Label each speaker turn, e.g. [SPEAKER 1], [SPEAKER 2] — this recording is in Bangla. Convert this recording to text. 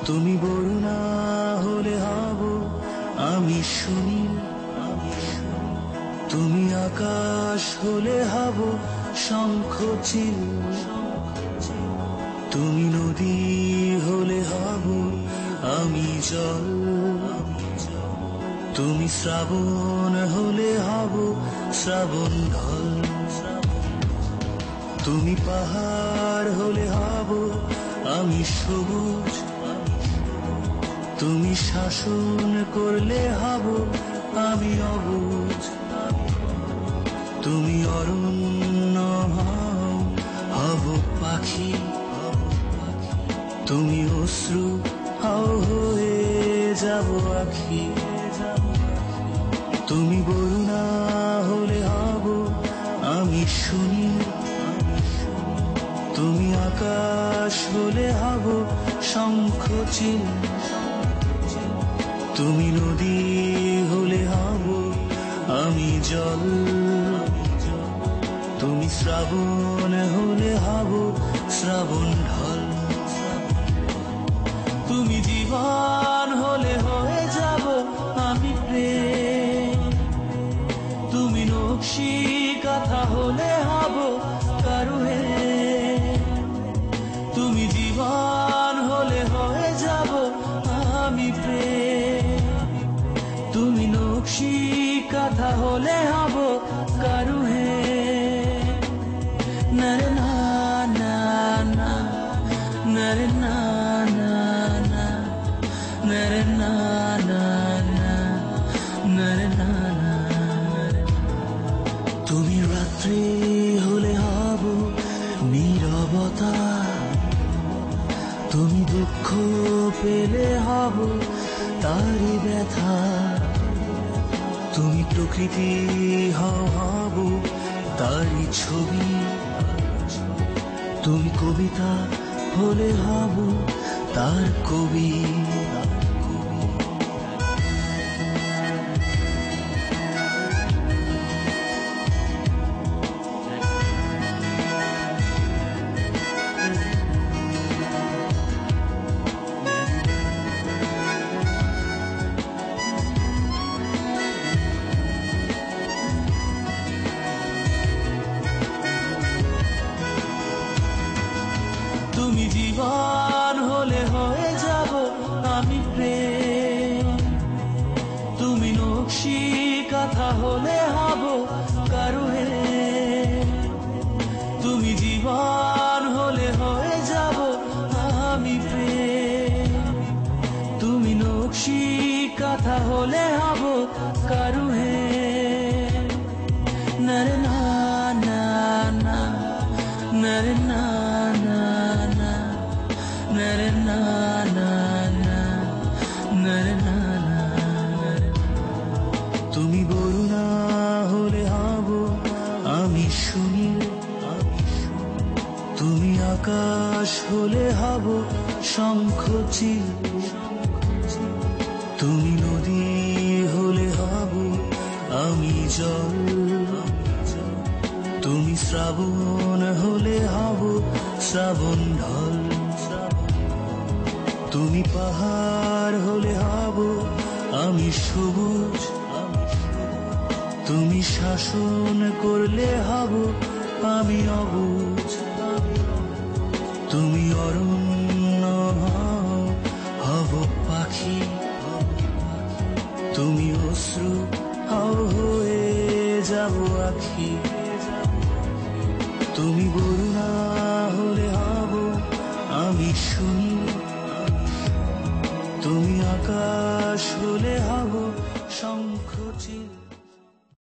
[SPEAKER 1] তুমি বরুণা হলে হব আমি সুনীল, তুমি আকাশ হলে হব শঙ্খচিল, তুমি নদী হলে হব আমি জল, তুমি শ্রাবণ হলে হব শ্রাবণ ঢল, তুমি পাহাড় হলে হব আমি সবুজ, তুমি শাসন করলে হব আমি অবুঝ, তুমি অরণ্য হব পাখি, তুমি অশ্রু হয়ে যাব আখি, তুমি বরুণা হলে হব আমি সুনীল, তুমি আকাশ হলে হব শঙ্খচিল, তুমি নদী হলে হব আমি জল, তুমি শ্রাবণ হলে হব শ্রাবণ ঢল, তুমি জীবন হলে হয়ে যাব আমি প্রেম, তুমি নকশি কাঁথা হলে হব কারুহে, তুমি জীবন হলে হয়ে যাব আমি প্রেম, তুমি নকশি কাঁথা হলে হব কারুহে, নরে না না না, নরে না না না, নরে না না না, নরে না না। তুমি রাত্রি হলে হব নীরবতা, তুমি দুঃখ পেলে হব তারি ব্যথা, তুমি প্রকৃতি হব তারি ছবি, তুমি কবিতা হলে হব তার কবি। তুমি জীবন হলে হয়ে যাব আমি প্রেম, তুমি নকশি কাঁথা হলে হব কারুহে, তুমি জীবন হলে হয়ে যাব আমি প্রেম, তুমি নকশি কাঁথা হলে হব কারুহে, নরে না না না, নরে না না না, নরে না না না, নরে না না। তুমি বরুণা হলে হব আমি সুনীল, তুমি আকাশ হলে হব শঙ্খচিল, তুমি নদী হলে হব আমি জল, তুমি শ্রাবণ হলে হব শ্রাবণ ঢল, তুমি পাহাড় হলে হব আমি সবুজ, তুমি শাসন করলে হব আমি অবুঝ, তুমি অরণ্য হব পাখি, তুমি অশ্রু হয়ে যাব আখি, তুমি বরুণা হলে হব আমি সুনীল, তুমি আকাশ হলে হব শঙ্খচিল।